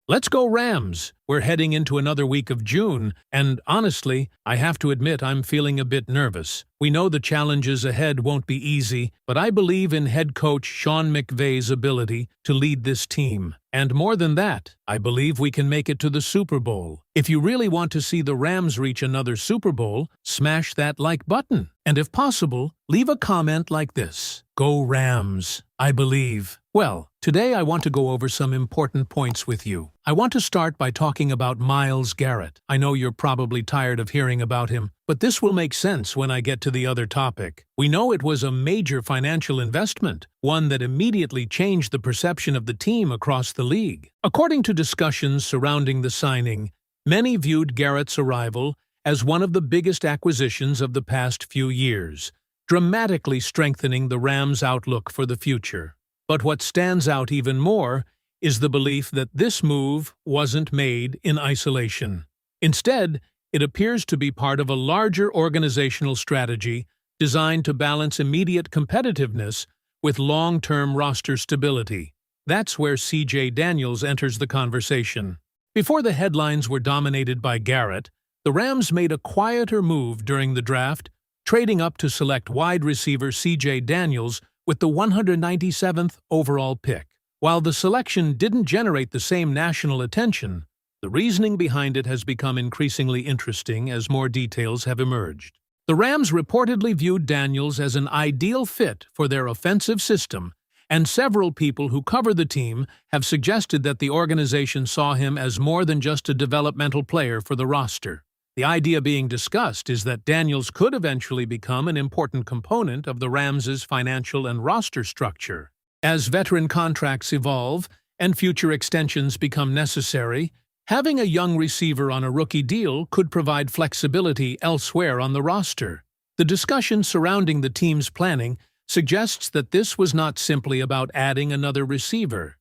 Let's go Rams! We're heading into another week of June, and honestly, I have to admit I'm feeling a bit nervous. We know the challenges ahead won't be easy, but I believe in head coach Sean McVay's ability to lead this team. And more than that, I believe we can make it to the Super Bowl. If you really want to see the Rams reach another Super Bowl, smash that like button. And if possible, leave a comment like this: Go Rams! I believe. Well, today I want to go over some important points with you. I want to start by talking about Miles Garrett. I know you're probably tired of hearing about him, but this will make sense when I get to the other topic. We know it was a major financial investment, one that immediately changed the perception of the team across the league. According to discussions surrounding the signing, many viewed Garrett's arrival as one of the biggest acquisitions of the past few years, dramatically strengthening the Rams' outlook for the future. But what stands out even more is the belief that this move wasn't made in isolation. Instead, it appears to be part of a larger organizational strategy designed to balance immediate competitiveness with long-term roster stability. That's where C.J. Daniels enters the conversation. Before the headlines were dominated by Garrett, the Rams made a quieter move during the draft, trading up to select wide receiver C.J. Daniels with the 197th overall pick. While the selection didn't generate the same national attention, the reasoning behind it has become increasingly interesting as more details have emerged. The Rams reportedly viewed Daniels as an ideal fit for their offensive system, and several people who cover the team have suggested that the organization saw him as more than just a developmental player for the roster. The idea being discussed is that Daniels could eventually become an important component of the Rams' financial and roster structure. As veteran contracts evolve and future extensions become necessary, having a young receiver on a rookie deal could provide flexibility elsewhere on the roster. The discussion surrounding the team's planning suggests that this was not simply about adding another receiver.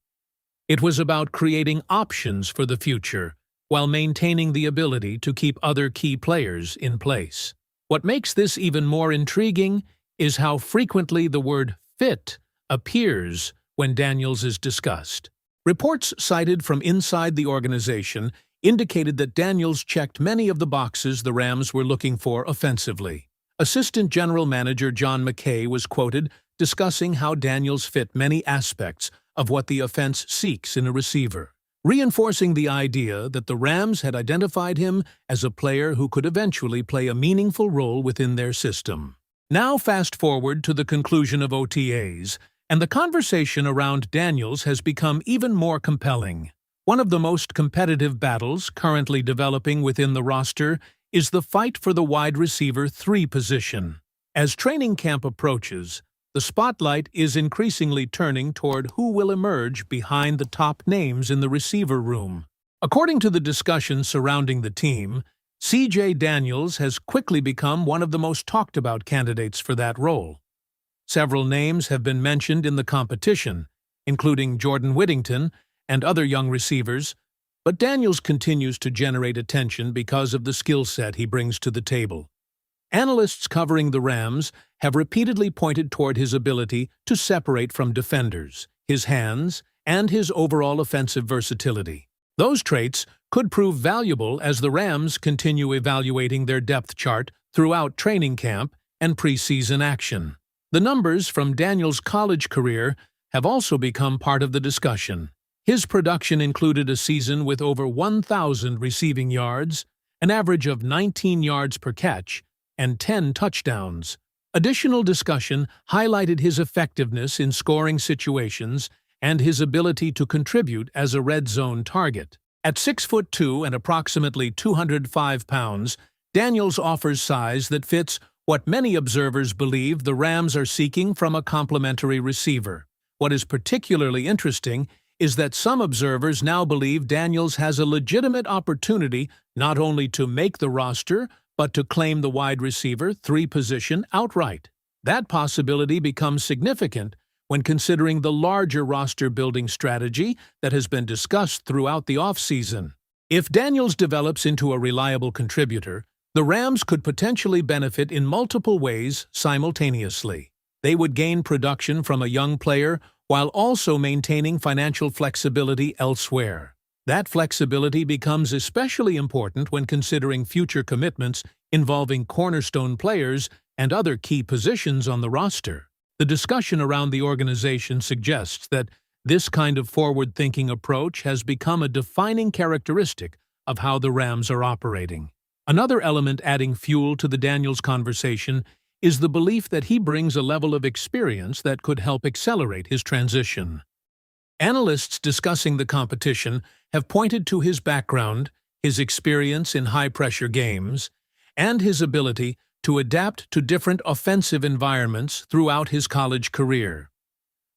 It was about creating options for the future, while maintaining the ability to keep other key players in place. What makes this even more intriguing is how frequently the word fit appears when Daniels is discussed. Reports cited from inside the organization indicated that Daniels checked many of the boxes the Rams were looking for offensively. Assistant General Manager Sean McVay was quoted discussing how Daniels fit many aspects of what the offense seeks in a receiver, reinforcing the idea that the Rams had identified him as a player who could eventually play a meaningful role within their system. Now fast forward to the conclusion of OTAs, and the conversation around Daniels has become even more compelling. One of the most competitive battles currently developing within the roster is the fight for the wide receiver 3 position. As training camp approaches, the spotlight is increasingly turning toward who will emerge behind the top names in the receiver room. According to the discussion surrounding the team, C.J. Daniels has quickly become one of the most talked about candidates for that role. Several names have been mentioned in the competition, including Jordan Whittington and other young receivers, but Daniels continues to generate attention because of the skill set he brings to the table. Analysts covering the Rams have repeatedly pointed toward his ability to separate from defenders, his hands, and his overall offensive versatility. Those traits could prove valuable as the Rams continue evaluating their depth chart throughout training camp and preseason action. The numbers from Daniels' college career have also become part of the discussion. His production included a season with over 1,000 receiving yards, an average of 19 yards per catch, and 10 touchdowns. Additional discussion highlighted his effectiveness in scoring situations and his ability to contribute as a red zone target. At 6'2" and approximately 205 pounds, Daniels offers size that fits what many observers believe the Rams are seeking from a complementary receiver. What is particularly interesting is that some observers now believe Daniels has a legitimate opportunity not only to make the roster, but to claim the wide receiver 3 position outright. That possibility becomes significant when considering the larger roster-building strategy that has been discussed throughout the offseason. If Daniels develops into a reliable contributor, the Rams could potentially benefit in multiple ways simultaneously. They would gain production from a young player while also maintaining financial flexibility elsewhere. That flexibility becomes especially important when considering future commitments involving cornerstone players and other key positions on the roster. The discussion around the organization suggests that this kind of forward-thinking approach has become a defining characteristic of how the Rams are operating. Another element adding fuel to the Daniels conversation is the belief that he brings a level of experience that could help accelerate his transition. Analysts discussing the competition have pointed to his background, his experience in high-pressure games, and his ability to adapt to different offensive environments throughout his college career.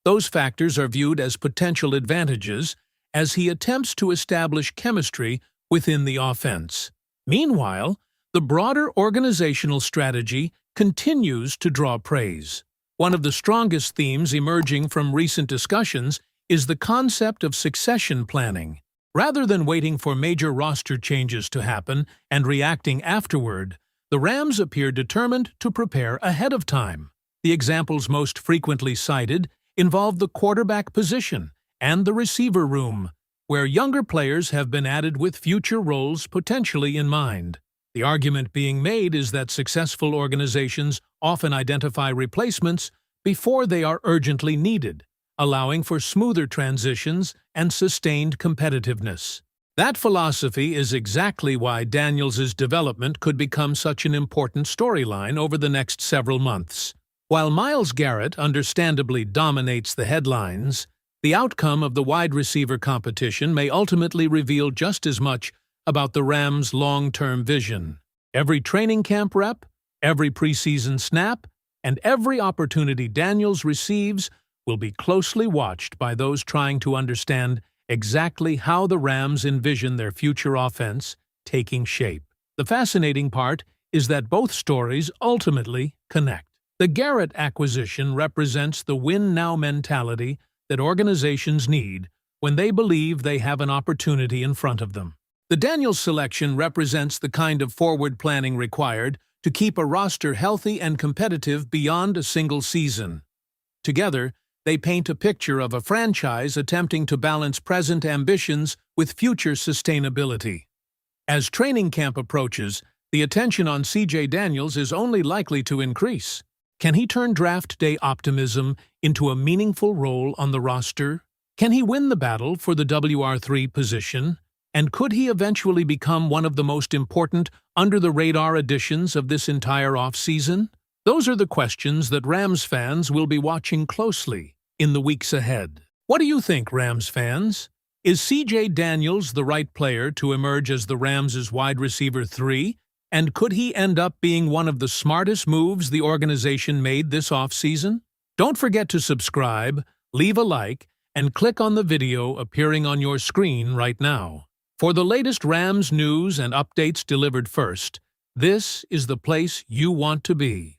Those factors are viewed as potential advantages as he attempts to establish chemistry within the offense. Meanwhile, the broader organizational strategy continues to draw praise. One of the strongest themes emerging from recent discussions is the concept of succession planning. Rather than waiting for major roster changes to happen and reacting afterward, the Rams appear determined to prepare ahead of time. The examples most frequently cited involve the quarterback position and the receiver room, where younger players have been added with future roles potentially in mind. The argument being made is that successful organizations often identify replacements before they are urgently needed, allowing for smoother transitions and sustained competitiveness. That philosophy is exactly why Daniels' development could become such an important storyline over the next several months. While Miles Garrett understandably dominates the headlines, the outcome of the wide receiver competition may ultimately reveal just as much about the Rams' long-term vision. Every training camp rep, every preseason snap, and every opportunity Daniels receives will be closely watched by those trying to understand exactly how the Rams envision their future offense taking shape. The fascinating part is that both stories ultimately connect. The Garrett acquisition represents the win-now mentality that organizations need when they believe they have an opportunity in front of them. The Daniels selection represents the kind of forward planning required to keep a roster healthy and competitive beyond a single season. Together, they paint a picture of a franchise attempting to balance present ambitions with future sustainability. As training camp approaches, the attention on C.J. Daniels is only likely to increase. Can he turn draft day optimism into a meaningful role on the roster? Can he win the battle for the WR3 position? And could he eventually become one of the most important under-the-radar additions of this entire offseason? Those are the questions that Rams fans will be watching closely in the weeks ahead. What do you think, Rams fans? Is C.J. Daniels the right player to emerge as the Rams' wide receiver 3? And could he end up being one of the smartest moves the organization made this offseason? Don't forget to subscribe, leave a like, and click on the video appearing on your screen right now. For the latest Rams news and updates delivered first, this is the place you want to be.